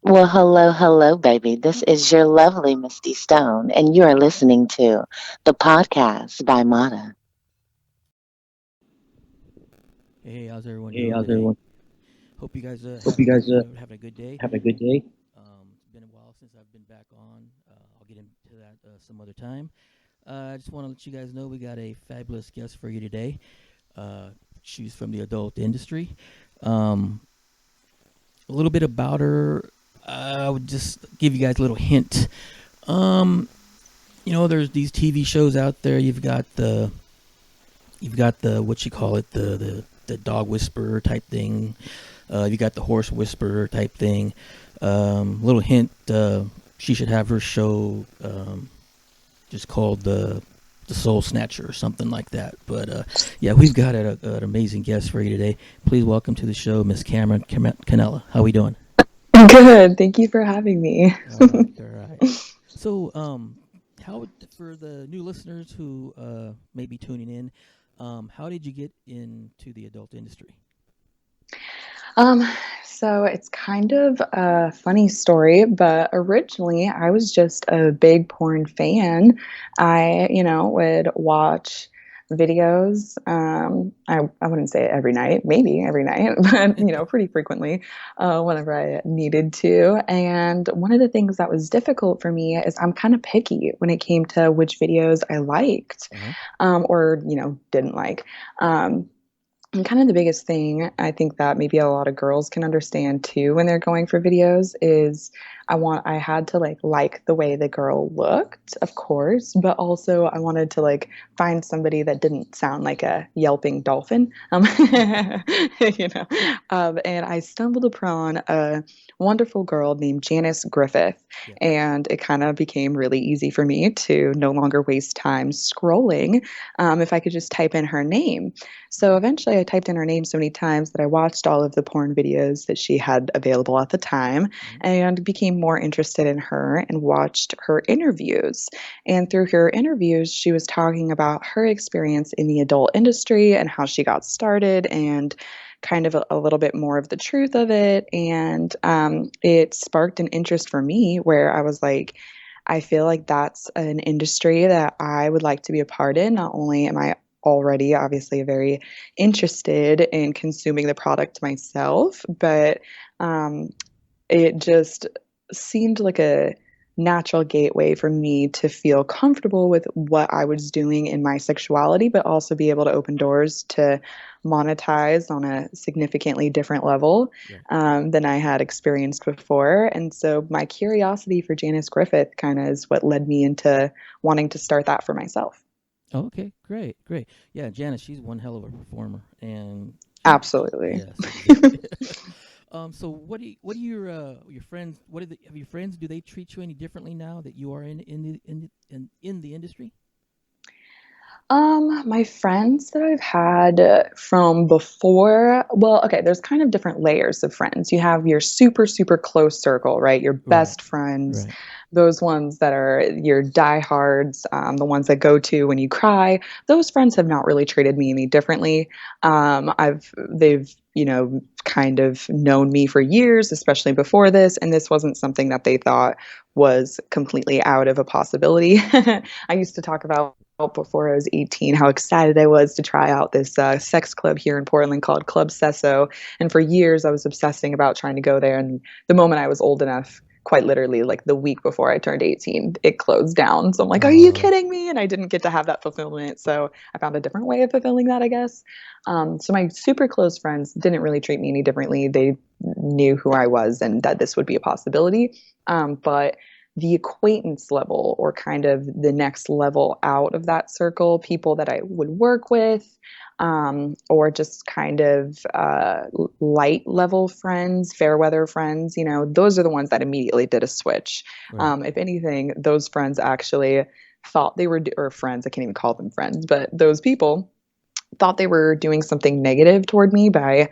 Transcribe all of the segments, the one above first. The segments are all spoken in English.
Well, hello, hello, baby. This is your lovely Misty Stone, and you are listening to the podcast by Mata. Hey, how's everyone Hey, doing how's today? everyone? Hope you guys Hope you guys having a good day. have a good day. It's been a while since I've been back on. I'll get into that some other time. I just want to let you guys know we got a fabulous guest for you today. Uh, she's from the adult industry. Um, a little bit about her. I would just give you guys a little hint. Um, there's these TV shows out there. You've got the what you call it, the dog whisperer type thing. You got the horse whisperer type thing. Little hint: she should have her show just called the Soul Snatcher or something like that. But yeah, we've got an amazing guest for you today. Please welcome to the show, Miss Cameron Canela. How we doing? Good. Thank you for having me. All right, all right. So, how for the new listeners who may be tuning in, how did you get into the adult industry? Um, so it's kind of a funny story, but originally I was just a big porn fan. I would watch videos. I wouldn't say every night, maybe every night, but pretty frequently, whenever I needed to. And one of the things that was difficult for me is I'm kind of picky when it came to which videos I liked, Uh huh. or didn't like. Um, And kind of the biggest thing I think that maybe a lot of girls can understand too when they're going for videos is I had to like the way the girl looked, of course, but also I wanted to find somebody that didn't sound like a yelping dolphin. You know. And I stumbled upon a wonderful girl named Janice Griffith, Yeah. and it kind of became really easy for me to no longer waste time scrolling if I could just type in her name. So eventually, I typed in her name so many times that I watched all of the porn videos that she had available at the time Mhm. and became more interested in her and watched her interviews. And through her interviews, she was talking about her experience in the adult industry and how she got started and kind of a little bit more of the truth of it. And it sparked an interest for me where I was like, I feel like that's an industry that I would like to be a part in. Not only am I already obviously very interested in consuming the product myself, but um, it just seemed like a natural gateway for me to feel comfortable with what I was doing in my sexuality, but also be able to open doors to monetize on a significantly different level Right. than I had experienced before. And so my curiosity for Janice Griffith kind of is what led me into wanting to start that for myself. Oh, okay. Great. Great. Yeah, Janice, she's one hell of a performer, and Absolutely. yes, exactly. So what do your friends? What do have your friends? Do they treat you any differently now that you are in the industry? My friends that I've had from before, well, okay, there's kind of different layers of friends. You have your super, super close circle, right? Your Right. best friends, Right. those ones that are your diehards, the ones that go to when you cry. Those friends have not really treated me any differently. They've kind of known me for years, especially before this, and this wasn't something that they thought was completely out of a possibility. I used to talk about before I was 18 how excited I was to try out this sex club here in Portland called Club Sesso. And for years, I was obsessing about trying to go there. And the moment I was old enough, quite literally, like the week before I turned 18, it closed down. So I'm like, are you Oh. kidding me? And I didn't get to have that fulfillment. So I found a different way of fulfilling that, I guess. So my super close friends didn't really treat me any differently. They knew who I was and that this would be a possibility. But the acquaintance level or kind of the next level out of that circle, people that I would work with, or just kind of light level friends, fair weather friends, those are the ones that immediately did a switch. Right. If anything, those friends actually thought they were, or friends, I can't even call them friends, but those people thought they were doing something negative toward me by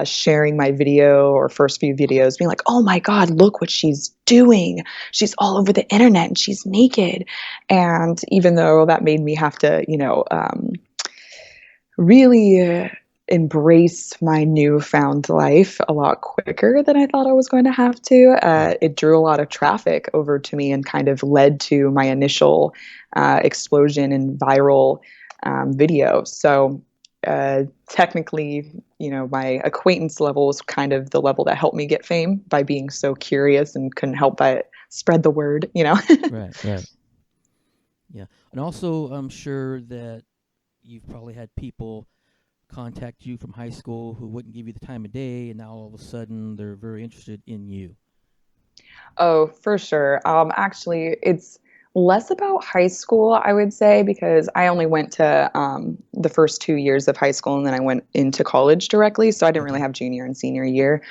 sharing my video or first few videos, being like, oh my God, look what she's doing. She's all over the internet and she's naked. And even though that made me have to, really embrace my newfound life a lot quicker than I thought I was going to have to. Right. It drew a lot of traffic over to me and kind of led to my initial explosion in viral video. So technically, my acquaintance level was kind of the level that helped me get fame by being so curious and couldn't help but spread the word. Right. Right. Yeah. And also, I'm sure that you've probably had people contact you from high school who wouldn't give you the time of day, and now all of a sudden they're very interested in you. Oh, for sure. Actually, it's less about high school, I would say, because I only went to the first 2 years of high school and then I went into college directly. So I didn't really Okay. have junior and senior year.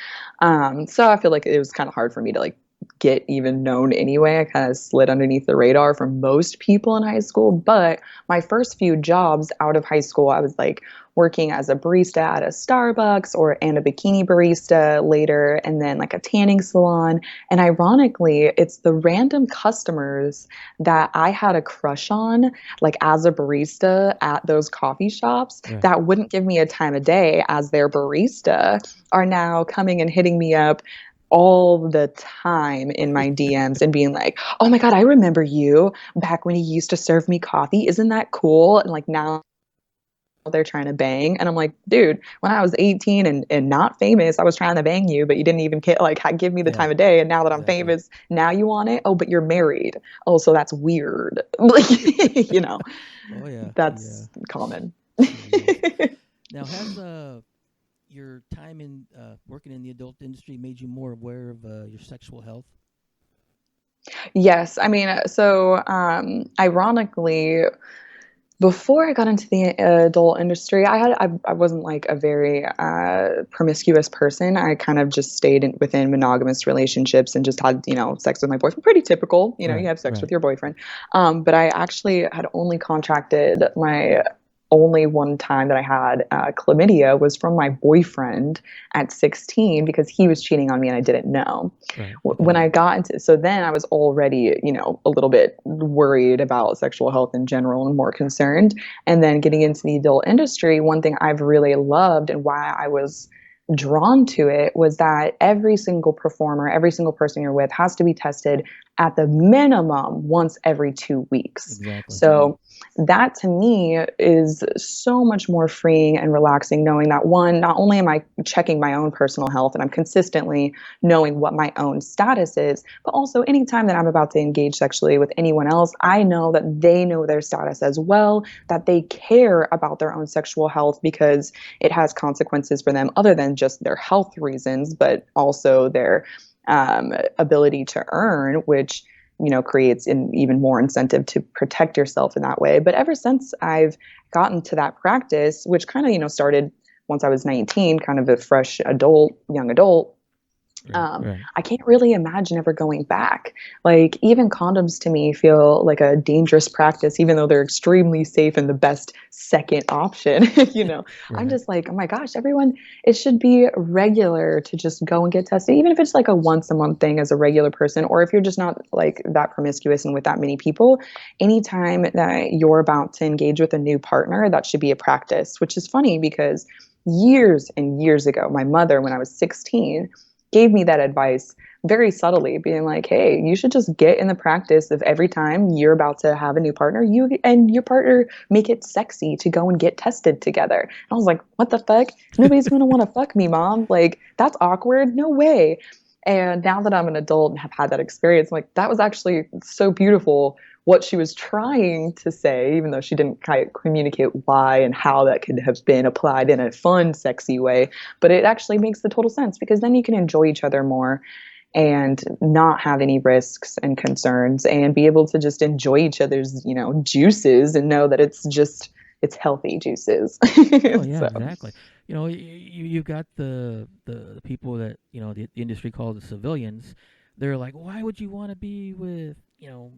So I feel like it was kind of hard for me to like get even known anyway. I kind of slid underneath the radar for most people in high school. But my first few jobs out of high school, I was like working as a barista at a Starbucks or and a bikini barista later, and then like a tanning salon. And ironically, it's the random customers that I had a crush on, like as a barista at those coffee shops, Right. that wouldn't give me a time of day as their barista, are now coming and hitting me up all the time in my DMs and being like, "Oh my God, I remember you back when you used to serve me coffee. Isn't that cool?" And like now they're trying to bang. And I'm like, dude, when I was 18 and not famous, I was trying to bang you, but you didn't even like give me the Yeah. time of day. And now that I'm Exactly. famous, now you want it. Oh, but you're married. Oh, so that's weird. Like, you know, Oh yeah. Yeah. that's common. It is. Now, has your time in working in the adult industry made you more aware of your sexual health? Yes. I mean, so ironically, before I got into the adult industry, I wasn't like a very promiscuous person. I kind of just stayed within monogamous relationships and just had sex with my boyfriend. Pretty typical, you Right. have sex Right. with your boyfriend. But I actually had only contracted my only one time that I had chlamydia was from my boyfriend at 16 because he was cheating on me and I didn't know. Right. When Okay. I got into, so then I was already, a little bit worried about sexual health in general and more concerned. And then getting into the adult industry, one thing I've really loved and why I was drawn to it was that every single performer, every single person you're with has to be tested at the minimum once every 2 weeks. Exactly. So that to me is so much more freeing and relaxing knowing that one, not only am I checking my own personal health and I'm consistently knowing what my own status is, but also anytime that I'm about to engage sexually with anyone else, I know that they know their status as well, that they care about their own sexual health because it has consequences for them other than just their health reasons, but also their ability to earn, which creates an even more incentive to protect yourself in that way. But ever since I've gotten to that practice, which kind of started once I was 19, kind of a fresh adult, young adult, Right. Right. I can't really imagine ever going back. Like, even condoms to me feel like a dangerous practice, even though they're extremely safe and the best second option. I'm Right. just like, oh my gosh, everyone, it should be regular to just go and get tested, even if it's like a once a month thing as a regular person, or if you're just not like that promiscuous and with that many people, anytime that you're about to engage with a new partner, that should be a practice, which is funny because years and years ago, my mother, when I was 16, gave me that advice very subtly, being like, hey, you should just get in the practice of every time you're about to have a new partner, you and your partner make it sexy to go and get tested together. And I was like, what the fuck? Nobody's going to want to fuck me, mom. Like, that's awkward. No way. And now that I'm an adult and have had that experience, like, that was actually so beautiful what she was trying to say, even though she didn't kind of communicate why and how that could have been applied in a fun, sexy way. But it actually makes the total sense because then you can enjoy each other more and not have any risks and concerns and be able to just enjoy each other's, juices and know that it's healthy juices. Oh yeah, So, exactly. You've got the people that the industry calls the civilians. They're like, why would you want to be with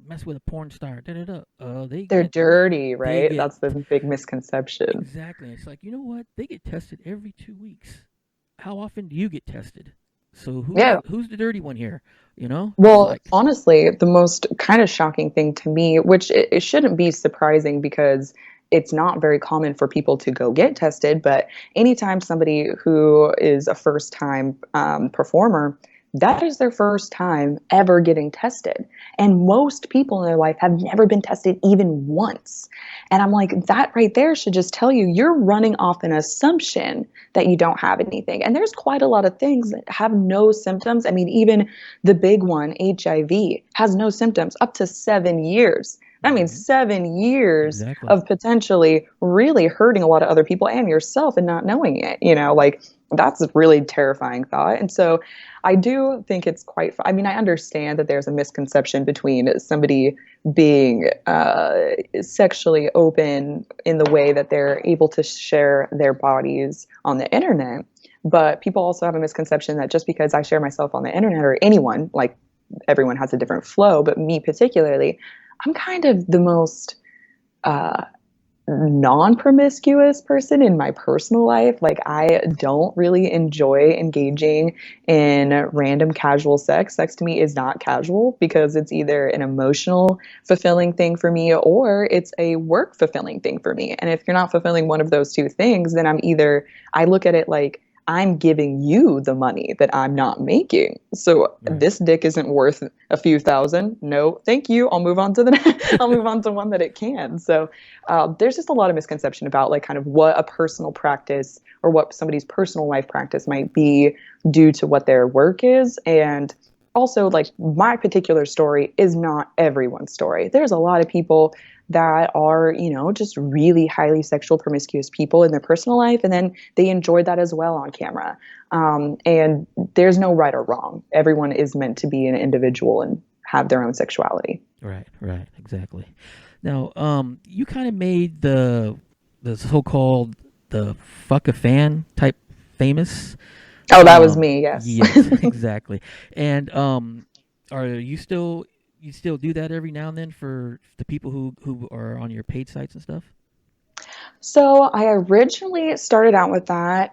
mess with a porn star? Da da da. they're dirty, They right? get That's the big misconception. exactly. It's like, you know what? They get tested every 2 weeks. How often do you get tested? So Yeah. who's the dirty one here? It's Well, like honestly, the most kind of shocking thing to me, which it shouldn't be surprising because it's not very common for people to go get tested, but anytime somebody who is a first time performer, that is their first time ever getting tested. And most people in their life have never been tested even once. And I'm like, that right there should just tell you you're running off an assumption that you don't have anything. And there's quite a lot of things that have no symptoms. I mean, even the big one, HIV, has no symptoms up to 7 years. That means 7 years Exactly. of potentially really hurting a lot of other people and yourself and not knowing it. Like that's a really terrifying thought. And so I do think it's quite, I mean, I understand that there's a misconception between somebody being sexually open in the way that they're able to share their bodies on the internet. But people also have a misconception that just because I share myself on the internet, or anyone, like everyone has a different flow, but me particularly, I'm kind of the most non-promiscuous person in my personal life. Like I don't really enjoy engaging in random casual sex. Sex to me is not casual because it's either an emotional fulfilling thing for me or it's a work fulfilling thing for me. And if you're not fulfilling one of those two things, then I look at it like I'm giving you the money that I'm not making. So Right. this dick isn't worth a few thousand. No, thank you. I'll move on to I'll move on to one that it can. So there's just a lot of misconception about like kind of what a personal practice or what somebody's personal life practice might be due to what their work is. And also, like, my particular story is not everyone's story. There's a lot of people that are, just really highly sexual promiscuous people in their personal life, and then they enjoy that as well on camera. And there's no right or wrong. Everyone is meant to be an individual and have their own sexuality. Right. Right. Exactly. Now, you kind of made the so-called the fuck a fan type famous. Oh, that was me, yes. Yes, exactly. And are you still do that every now and then for the people who are on your paid sites and stuff? So I originally started out with that.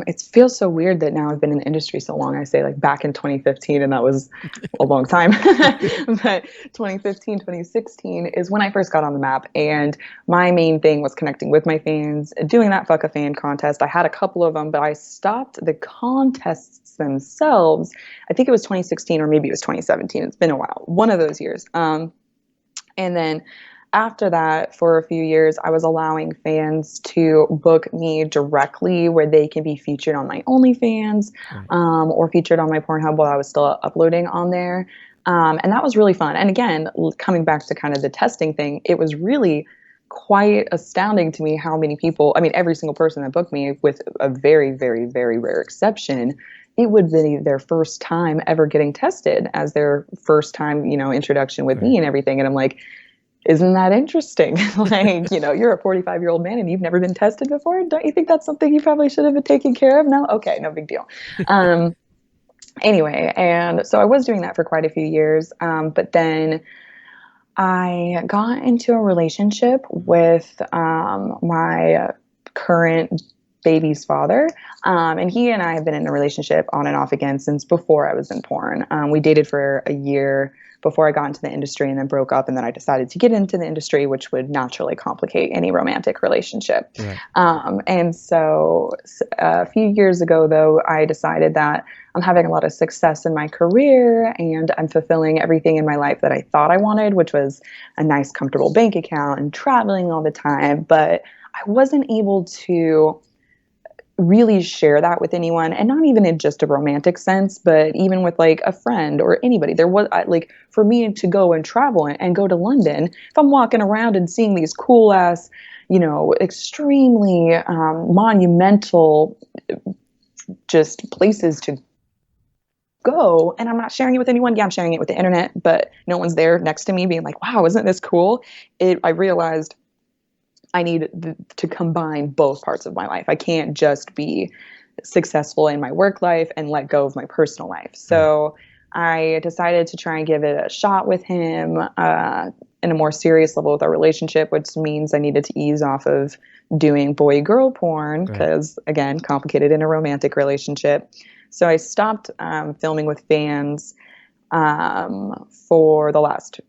It feels so weird that now I've been in the industry so long. I say like back in 2015, and that was a long time. But 2015, 2016 is when I first got on the map. And my main thing was connecting with my fans, doing that fuck a fan contest. I had a couple of them, but I stopped the contests themselves. I think it was 2016 or maybe it was 2017. It's been a while, one of those years. And then after that, for a few years, I was allowing fans to book me directly where they can be featured on my OnlyFans, Right. or featured on my Pornhub while I was still uploading on there. And that was really fun. And again, coming back to kind of the testing thing, it was really quite astounding to me how many people, I mean, every single person that booked me, with a very, very, very rare exception, it would be their first time ever getting tested as their first time, introduction with Right. me and everything. And I'm like, isn't that interesting? Like, you're a 45-year-old man and you've never been tested before. Don't you think that's something you probably should have been taken care of? No? Okay, no big deal. Um, anyway, and so I was doing that for quite a few years. But then I got into a relationship with my current baby's father. And he and I have been in a relationship on and off again since before I was in porn. We dated for a year before I got into the industry and then broke up. And then I decided to get into the industry, which would naturally complicate any romantic relationship. Right. And so a few years ago, though, I decided that I'm having a lot of success in my career and I'm fulfilling everything in my life that I thought I wanted, which was a nice, comfortable bank account and traveling all the time. But I wasn't able to really share that with anyone, and not even in just a romantic sense, but even with like a friend or anybody. There was like, for me to go and travel and go to London, if I'm walking around and seeing these cool ass, extremely monumental just places to go, and I'm not sharing it with anyone. Yeah, I'm sharing it with the internet, but no one's there next to me being like, wow, isn't this cool? I realized I need to combine both parts of my life. I can't just be successful in my work life and let go of my personal life. So I decided to try and give it a shot with him in a more serious level with our relationship, which means I needed to ease off of doing boy-girl porn because, again, complicated in a romantic relationship. So I stopped filming with fans for the last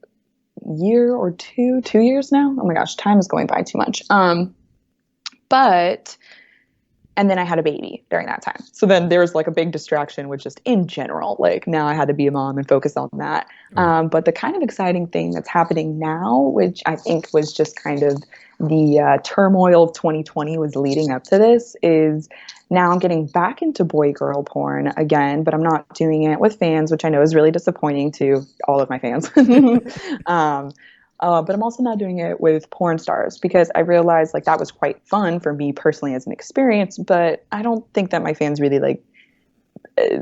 year or 2 years now. Oh my gosh, time is going by too much. But and then I had a baby during that time. So then there was like a big distraction with just in general. Like now I had to be a mom and focus on that. Right. But the kind of exciting thing that's happening now, which I think was just kind of the turmoil of 2020 was leading up to this, is now I'm getting back into boy girl porn again, but I'm not doing it with fans, which I know is really disappointing to all of my fans. um, but I'm also not doing it with porn stars because I realized like that was quite fun for me personally as an experience, but I don't think that my fans really like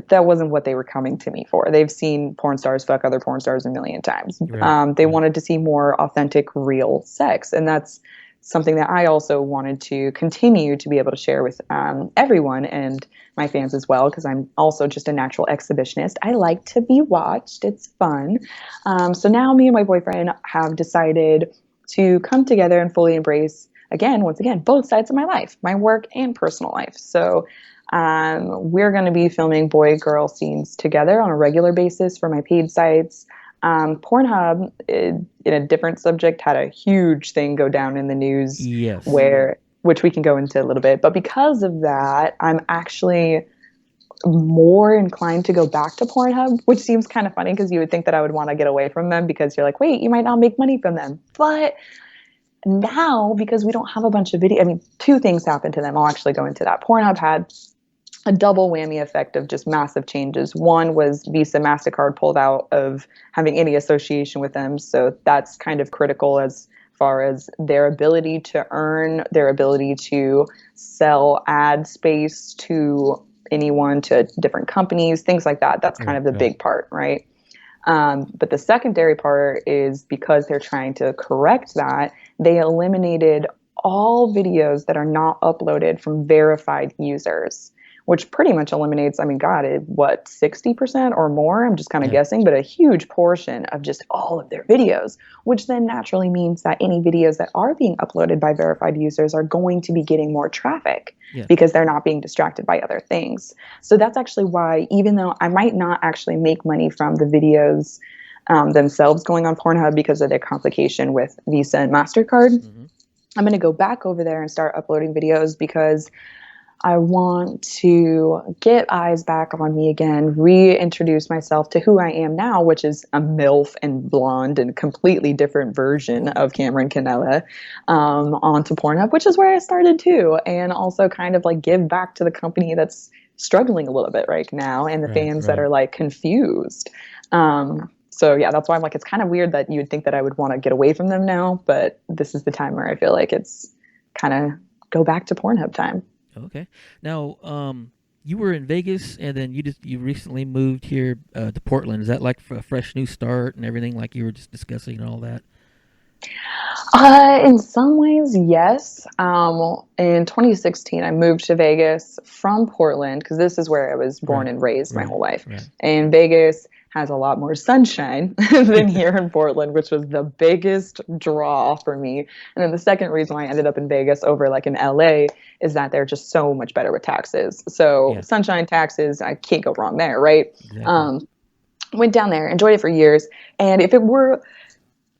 that wasn't what they were coming to me for. They've seen porn stars fuck other porn stars a million times. Right. They Right. wanted to see more authentic, real sex, and that's something that I also wanted to continue to be able to share with everyone and my fans as well, because I'm also just a natural exhibitionist. I like to be watched. It's fun. So now me and my boyfriend have decided to come together and fully embrace, again, once again, both sides of my life, my work and personal life. So we're going to be filming boy girl scenes together on a regular basis for my paid sites. Pornhub, in a different subject, had a huge thing go down in the news Yes. which we can go into a little bit. But because of that, I'm actually more inclined to go back to Pornhub, which seems kind of funny because you would think that I would want to get away from them because you're like, wait, you might not make money from them. But now, because we don't have a bunch of video, I mean, two things happened to them. I'll actually go into that. Pornhub had a double whammy effect of just massive changes. One was Visa, MasterCard pulled out of having any association with them. So that's kind of critical as far as their ability to earn, their ability to sell ad space to anyone, to different companies, things like that. That's kind Right. of the Right. big part, right? But the secondary part is because they're trying to correct that, they eliminated all videos that are not uploaded from verified users, which pretty much eliminates, I mean, God, what, 60% or more? I'm just kind of Yeah. guessing, but a huge portion of just all of their videos, which then naturally means that any videos that are being uploaded by verified users are going to be getting more traffic Yeah. because they're not being distracted by other things. So that's actually why, even though I might not actually make money from the videos themselves going on Pornhub because of the complication with Visa and MasterCard, Mm-hmm. I'm going to go back over there and start uploading videos because I want to get eyes back on me again, reintroduce myself to who I am now, which is a MILF and blonde and completely different version of Cameron Canela, onto Pornhub, which is where I started too. And also kind of like give back to the company that's struggling a little bit right now and the Right. fans that Right. are like confused. So yeah, that's why I'm like, it's kind of weird that you would think that I would want to get away from them now, but this is the time where I feel like it's kind of go back to Pornhub time. Okay. Now, you were in Vegas, and then you recently moved here to Portland. Is that like a fresh new start and everything, like you were just discussing and all that? In some ways, yes. In 2016, I moved to Vegas from Portland because this is where I was born Right. and raised my Right. whole life. Right. And Vegas has a lot more sunshine than here in Portland, which was the biggest draw for me. And then the second reason why I ended up in Vegas over like in LA is that they're just so much better with taxes. So Yeah. sunshine taxes, I can't go wrong there, right? Exactly. Went down there, enjoyed it for years. And if it were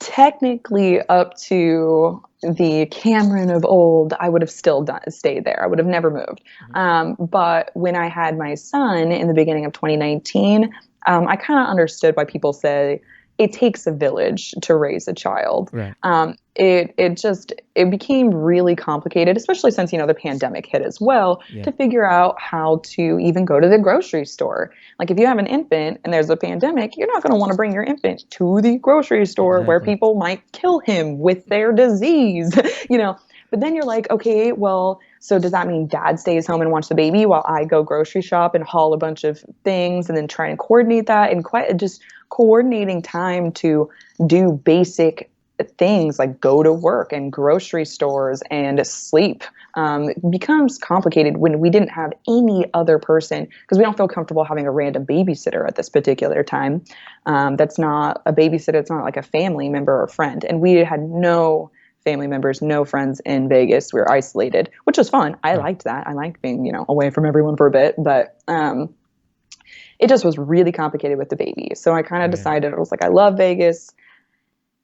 technically up to the Cameron of old, I would have still stayed there. I would have never moved. Mhm. But when I had my son in the beginning of 2019, I kind of understood why people say it takes a village to raise a child. Right. It became really complicated, especially since the pandemic hit as well, Yeah. to figure out how to even go to the grocery store. Like if you have an infant and there's a pandemic, you're not going to want to bring your infant to the grocery store where Exactly. people might kill him with their disease, you know. But then you're like, okay, well, so does that mean dad stays home and watch the baby while I go grocery shop and haul a bunch of things and then try and coordinate that, and quite just coordinating time to do basic things like go to work and grocery stores and sleep becomes complicated when we didn't have any other person, because we don't feel comfortable having a random babysitter at this particular time. That's not a babysitter. It's not like a family member or friend. And we had no family members, no friends in Vegas. We were isolated, which was fun. I Right. liked that. I liked being, away from everyone for a bit, but it just was really complicated with the baby. So I kind of Yeah. decided, I was like, I love Vegas.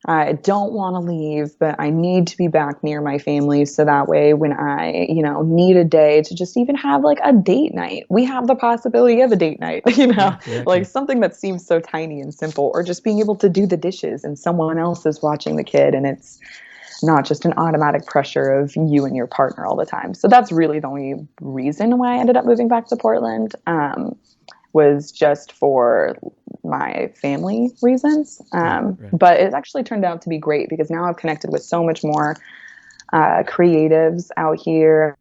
I don't want to leave, but I need to be back near my family so that way when I, need a day to just even have like a date night, we have the possibility of a date night, Yeah, like exactly. something that seems so tiny and simple, or just being able to do the dishes and someone else is watching the kid and it's not just an automatic pressure of you and your partner all the time. So that's really the only reason why I ended up moving back to Portland. Was just for my family reasons. Right, right. But it actually turned out to be great because now I've connected with so much more creatives out here.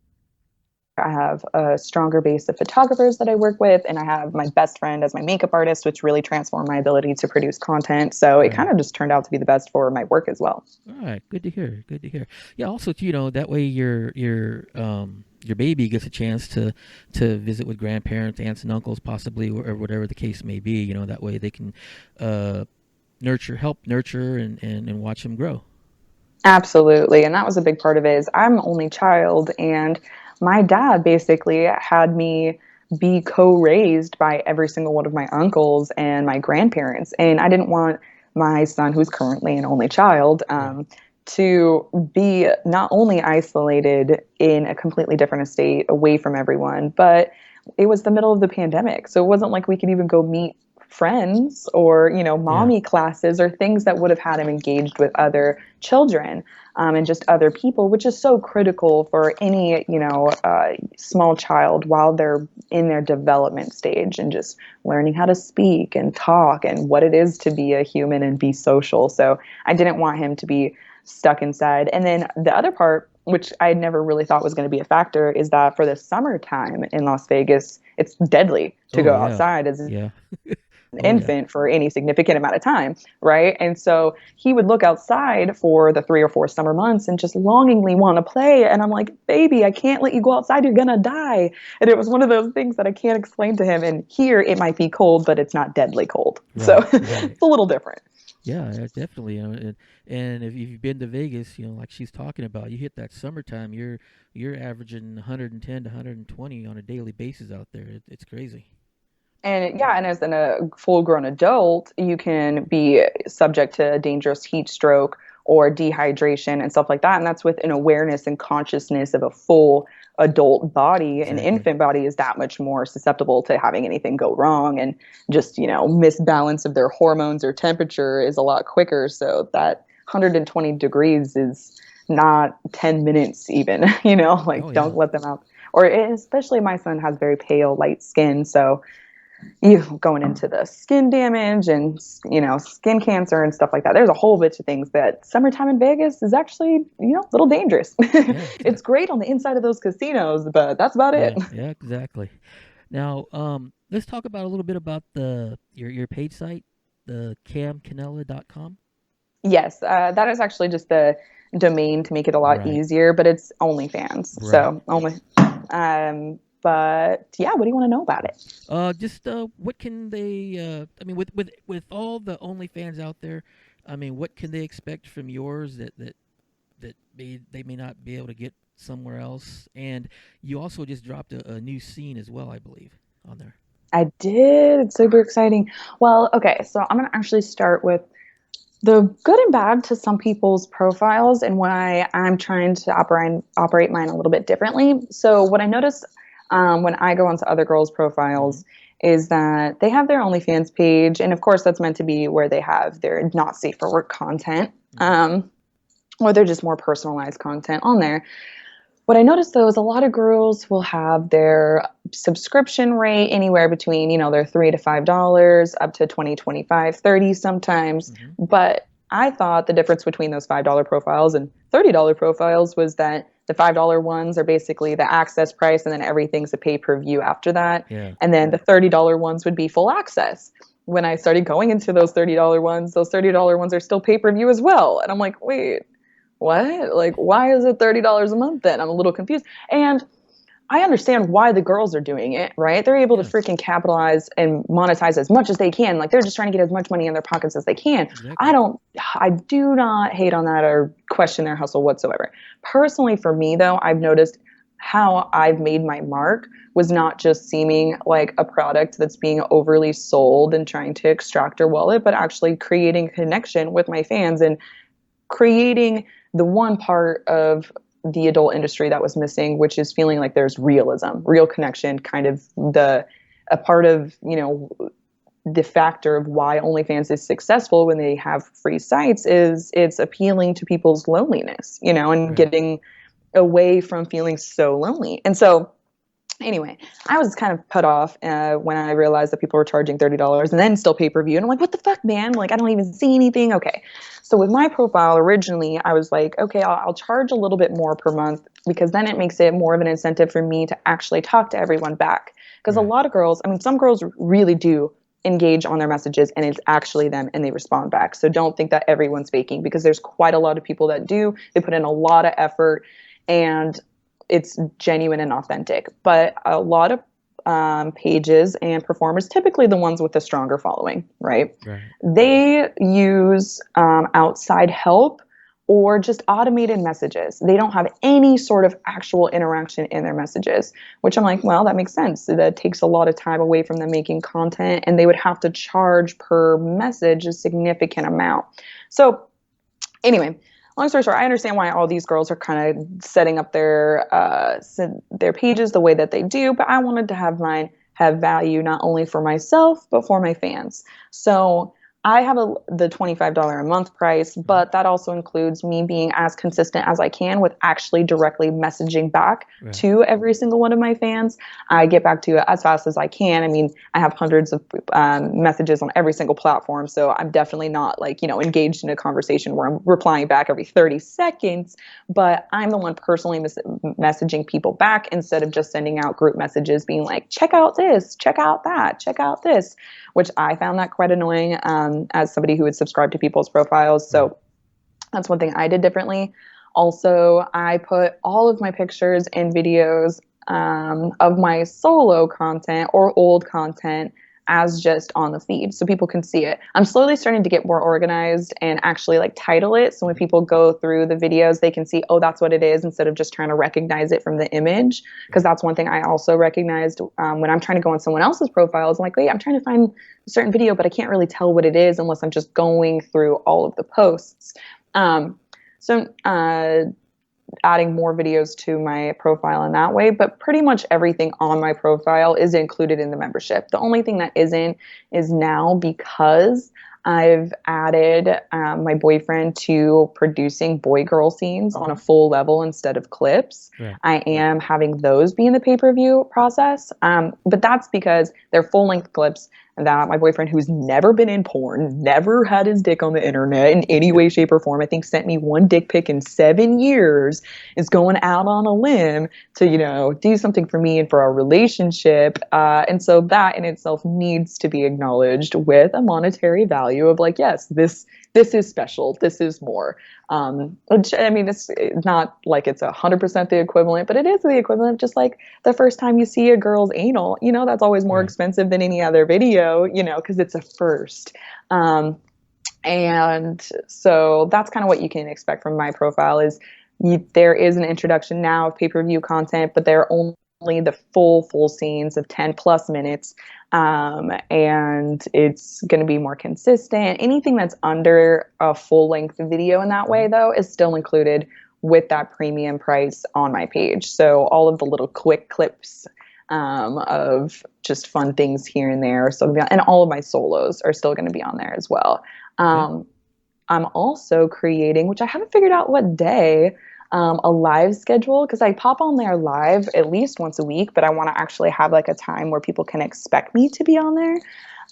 I have a stronger base of photographers that I work with, and I have my best friend as my makeup artist, which really transformed my ability to produce content. So it kind Right. of just turned out to be the best for my work as well. All right, good to hear. Good to hear. Yeah. Also, too, that way your baby gets a chance to visit with grandparents, aunts, and uncles, possibly, or whatever the case may be. That way they can uh, help nurture, and watch them grow. Absolutely. And that was a big part of it is I'm only child and my dad basically had me be co-raised by every single one of my uncles and my grandparents. And I didn't want my son, who's currently an only child, Right. to be not only isolated in a completely different estate away from everyone, but it was the middle of the pandemic. So it wasn't like we could even go meet friends or, Yeah. mommy classes or things that would have had him engaged with other children and just other people, which is so critical for any, small child while they're in their development stage and just learning how to speak and talk and what it is to be a human and be social. So I didn't want him to be stuck inside. And then the other part, which I never really thought was going to be a factor, is that for the summertime in Las Vegas, it's deadly to Oh go yeah. outside as Yeah. Oh yeah. infant for any significant amount of time, right? And so he would look outside for the 3 or 4 summer months and just longingly want to play. And I'm like, baby, I can't let you go outside. You're gonna die. And it was one of those things that I can't explain to him. And here it might be cold, but it's not deadly cold. So Right. Right. it's a little different. Yeah, definitely. And if you've been to Vegas, like she's talking about, you hit that summertime, you're averaging 110 to 120 on a daily basis out there. It's crazy. And yeah, and as a full grown adult, you can be subject to a dangerous heat stroke or dehydration and stuff like that. And that's with an awareness and consciousness of a full adult body. An Exactly. infant body is that much more susceptible to having anything go wrong and just, misbalance of their hormones or temperature is a lot quicker. So that 120 degrees is not 10 minutes even, Oh like yeah. don't let them out. Or especially my son has very pale, light skin. So you going into the skin damage and skin cancer and stuff like that. There's a whole bunch of things that summertime in Vegas is actually a little dangerous. Yeah. It's great on the inside of those casinos, but that's about it. Yeah. Yeah. Exactly. Now, let's talk about a little bit about your paid site, the camcanela.com. Yes, that is actually just the domain to make it a lot Right. easier, but it's OnlyFans. Right. So only. But yeah, what do you want to know about it? Just what can they? I mean, with all the OnlyFans out there, I mean, what can they expect from yours that they may not be able to get somewhere else? And you also just dropped a new scene as well, I believe, on there. I did. It's super exciting. Well, okay, so I'm gonna actually start with the good and bad to some people's profiles and why I'm trying to operate mine a little bit differently. So what I notice when I go onto other girls' Mm-hmm. profiles is that they have their OnlyFans page, and of course that's meant to be where they have their not safe for work content, Mm-hmm. or they're just more personalized content on there. What I noticed though is a lot of girls will have their subscription rate anywhere between, their $3 to $5 up to 20, 25, 30 sometimes. Mm-hmm. But I thought the difference between those $5 profiles and $30 profiles was that the $5 ones are basically the access price and then everything's a pay-per-view after that. Yeah. And then the $30 ones would be full access. When I started going into those $30 ones, those $30 ones are still pay-per-view as well. And I'm like, wait, what? Like, why is it $30 a month then? I'm a little confused. And I understand why the girls are doing it, right? They're able to Yeah. freaking capitalize and monetize as much as they can. Like, they're just trying to get as much money in their pockets as they can. Exactly. I do not hate on that or question their hustle whatsoever. Personally, for me, though, I've noticed how I've made my mark was not just seeming like a product that's being overly sold and trying to extract your wallet, but actually creating a connection with my fans and creating the one part of the adult industry that was missing, which is feeling like there's realism, real connection, kind of the a part of, the factor of why OnlyFans is successful when they have free sites is it's appealing to people's loneliness, and Right. getting away from feeling so lonely. And so anyway, I was kind of put off when I realized that people were charging $30 and then still pay-per-view. And I'm like, what the fuck, man? Like, I don't even see anything. Okay. So with my profile originally, I was like, okay, I'll charge a little bit more per month because then it makes it more of an incentive for me to actually talk to everyone back. Because a Right. lot of girls, I mean, some girls really do engage on their messages and it's actually them and they respond back. So don't think that everyone's faking because there's quite a lot of people that do. They put in a lot of effort and it's genuine and authentic. But a lot of pages and performers, typically the ones with the stronger following, right? Right. They use outside help or just automated messages. They don't have any sort of actual interaction in their messages, which I'm like, well, that makes sense. That takes a lot of time away from them making content, and they would have to charge per message a significant amount. So, anyway, long story short, I understand why all these girls are kind of setting up their pages the way that they do, but I wanted to have mine have value not only for myself but for my fans. So I have the $25 a month price, Mhm. but that also includes me being as consistent as I can with actually directly messaging back Right. to every single one of my fans. I get back to it as fast as I can. I mean, I have hundreds of messages on every single platform, so I'm definitely not like, engaged in a conversation where I'm replying back every 30 seconds, but I'm the one personally messaging people back instead of just sending out group messages being like, check out this, check out that, check out this, which I found that quite annoying as somebody who would subscribe to people's profiles. Right. So that's one thing I did differently. Also, I put all of my pictures and videos of my solo content or old content as just on the feed so people can see it. I'm slowly starting to get more organized and actually like title it so when people go through the videos they can see, oh, that's what it is, instead of just trying to recognize it from the image. Because Right. that's one thing I also recognized when I'm trying to go on someone else's profiles. I'm like, wait, I'm trying to find a certain video, but I can't really tell what it is unless I'm just going through all of the posts. So adding more videos to my profile in that way, but pretty much everything on my profile is included in the membership. The only thing that isn't is now, because I've added my boyfriend to producing boy girl scenes on a full level instead of clips. Right. I am having those be in the pay-per-view process. But that's because they're full-length clips that my boyfriend, who's never been in porn, never had his dick on the internet in any way, shape, or form, I think sent me one dick pic in 7 years, is going out on a limb to, do something for me and for our relationship. And so that in itself needs to be acknowledged with a monetary value of like, yes, this is special. This is more. Which, I mean, it's not like it's 100% the equivalent, but it is the equivalent. Just like the first time you see a girl's anal, that's always more Right. expensive than any other video, because it's a first. And so that's kind of what you can expect from my profile is there is an introduction now of pay-per-view content, but they're only the full scenes of 10 plus minutes. And it's going to be more consistent. Anything that's under a full length video in that way, though, is still included with that premium price on my page. So all of the little quick clips of just fun things here and there. So, and all of my solos are still going to be on there as well. Okay. I'm also creating, which I haven't figured out what day, a live schedule because I pop on there live at least once a week, but I want to actually have like a time where people can expect me to be on there.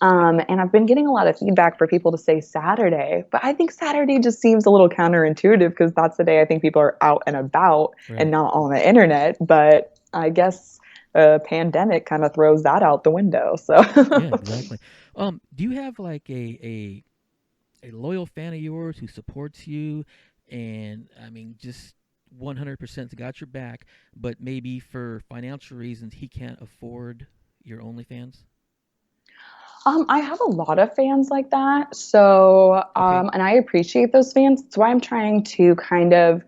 And I've been getting a lot of feedback for people to say Saturday, but I think Saturday just seems a little counterintuitive because that's the day I think people are out and about Right. and not on the internet. But I guess a pandemic kind of throws that out the window. So Yeah. Exactly. Do you have like a loyal fan of yours who supports you, and I mean, just 100% got your back, but maybe for financial reasons he can't afford your OnlyFans? I have a lot of fans like that. So, Okay. and I appreciate those fans. That's why I'm trying to kind of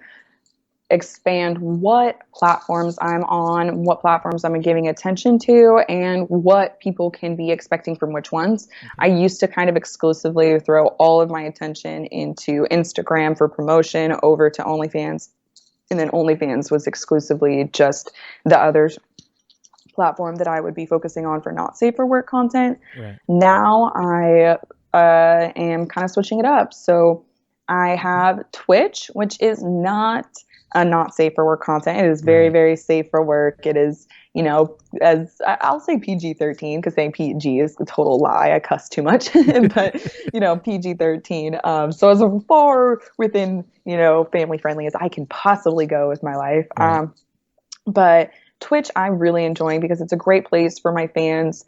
expand what platforms I'm on, what platforms I'm giving attention to, and what people can be expecting from which ones. I Okay. used to kind of exclusively throw all of my attention into Instagram for promotion over to OnlyFans. And then OnlyFans was exclusively just the other platform that I would be focusing on for not safe for work content. Right. Now I am kind of switching it up. So I Okay. have Twitch, which is not safe for work content. It is very, Right. very safe for work. It is, as I'll say PG-13 because saying PG is a total lie. I cuss too much, but PG-13. So as far within family friendly as I can possibly go with my life. Right. But Twitch, I'm really enjoying because it's a great place for my fans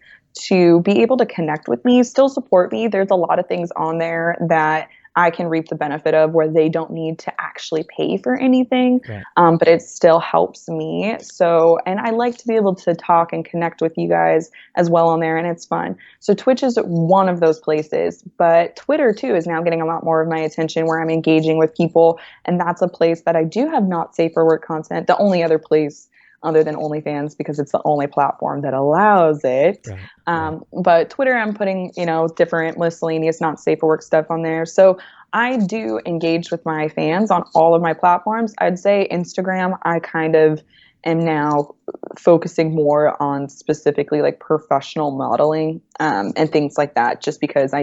to be able to connect with me, still support me. There's a lot of things on there that I can reap the benefit of where they don't need to actually pay for anything, Right. but it still helps me. So, and I like to be able to talk and connect with you guys as well on there, and it's fun. So, Twitch is one of those places, but Twitter too is now getting a lot more of my attention where I'm engaging with people, and that's a place that I do have not safe for work content. The only other place other than OnlyFans because it's the only platform that allows it. Right. Right. But Twitter, I'm putting, different miscellaneous, not safe for work stuff on there. So I do engage with my fans on all of my platforms. I'd say Instagram, I kind of am now focusing more on specifically like professional modeling and things like that, just because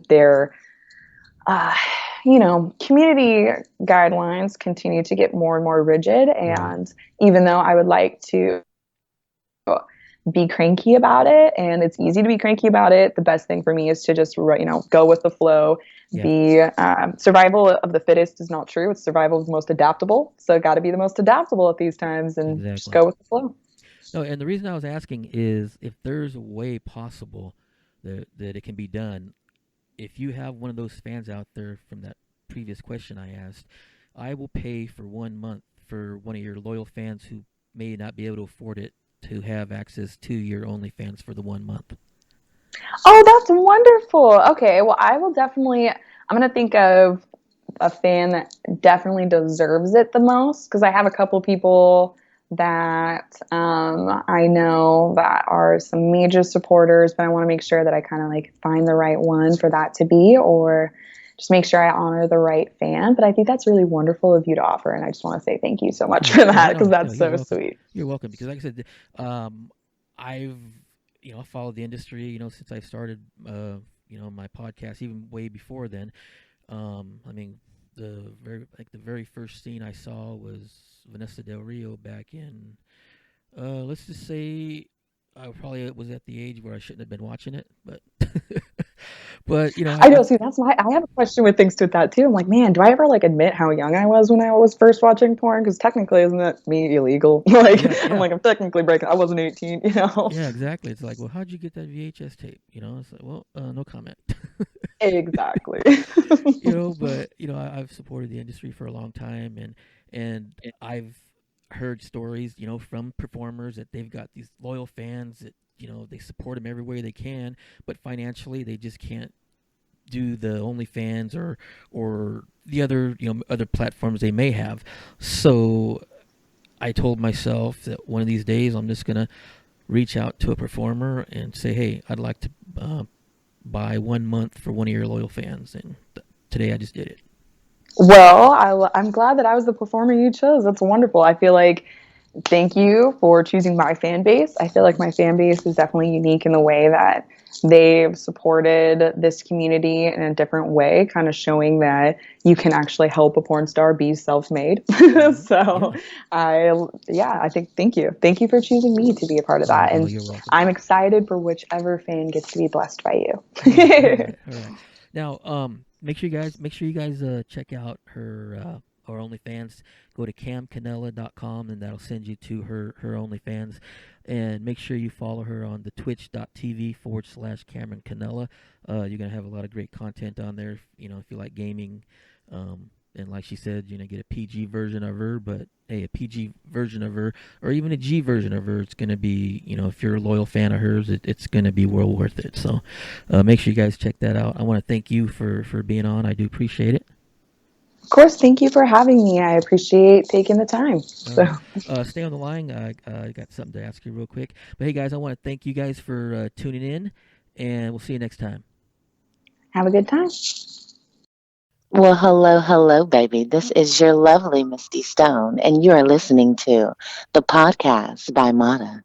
they're uh, community guidelines continue to get more and more rigid. Right. And even though I would like to be cranky about it, and it's easy to be cranky about it, the best thing for me is to just, go with the flow. Yeah. Be survival of the fittest is not true. It's survival of the most adaptable. So, got to be the most adaptable at these times and just Exactly. go with the flow. No, and the reason I was asking is if there's a way possible that it can be done. If you have one of those fans out there from that previous question I asked, I will pay for 1 month for one of your loyal fans who may not be able to afford it to have access to your OnlyFans for the 1 month. Oh, that's wonderful. Okay, well, I'm going to think of a fan that definitely deserves it the most because I have a couple people that I know that are some major supporters, but I want to make sure that I kind of like find the right one for that to be, or just make sure I honor the right fan. But I think that's really wonderful of you to offer, and I just want to say thank you so much Oh, for yeah, that because no, that's you're so welcome. sweet. You're welcome because, like I said, I've followed the industry, since I started, my podcast, even way before then. I mean, the very first scene I saw was Vanessa Del Rio back in, let's just say, I probably was at the age where I shouldn't have been watching it, but but I know. I've See, that's why I have a question with things with that too. I'm like, man, do I ever like admit how young I was when I was first watching porn? Because technically, isn't that me illegal? Like, yeah, I'm yeah. like, I'm technically breaking. I wasn't 18, you know. Yeah, exactly. It's like, well, how'd you get that VHS tape? It's like, well, no comment. Exactly. But I've supported the industry for a long time, and I've heard stories, from performers that they've got these loyal fans that they support them every way they can, but financially they just can't do the OnlyFans or the other platforms they may have. So I told myself that one of these days I'm just gonna reach out to a performer and say, hey, I'd like to buy 1 month for one of your loyal fans, and today I just did it. Well, I'm glad that I was the performer you chose. That's wonderful. I feel like thank you for choosing my fan base. I feel like my fan base is definitely unique in the way that they've supported this community in a different way, kind of showing that you can actually help a porn star be self-made. So Yeah. I think thank you. Thank you for choosing me to be a part of Oh, that. oh, And you're welcome. I'm excited for whichever fan gets to be blessed by All right, all you. right, all right. Now, make sure you guys check out her OnlyFans. Go to camcanela.com, and that'll send you to her OnlyFans. And make sure you follow her on the twitch.tv/Cameron Canela. You're gonna have a lot of great content on there. If you like gaming, and like she said, get a PG version of her. But hey, a PG version of her, or even a G version of her, it's gonna be, if you're a loyal fan of hers, it's gonna be well worth it. So, make sure you guys check that out. I want to thank you for being on. I do appreciate it. Of course, thank you for having me. I appreciate taking the time. All So, right. Stay on the line. I got something to ask you real quick. But hey, guys, I want to thank you guys for tuning in, and we'll see you next time. have a good time. Well, hello, hello, baby. This is your lovely Misty Stone, and you are listening to the podcast by Mata.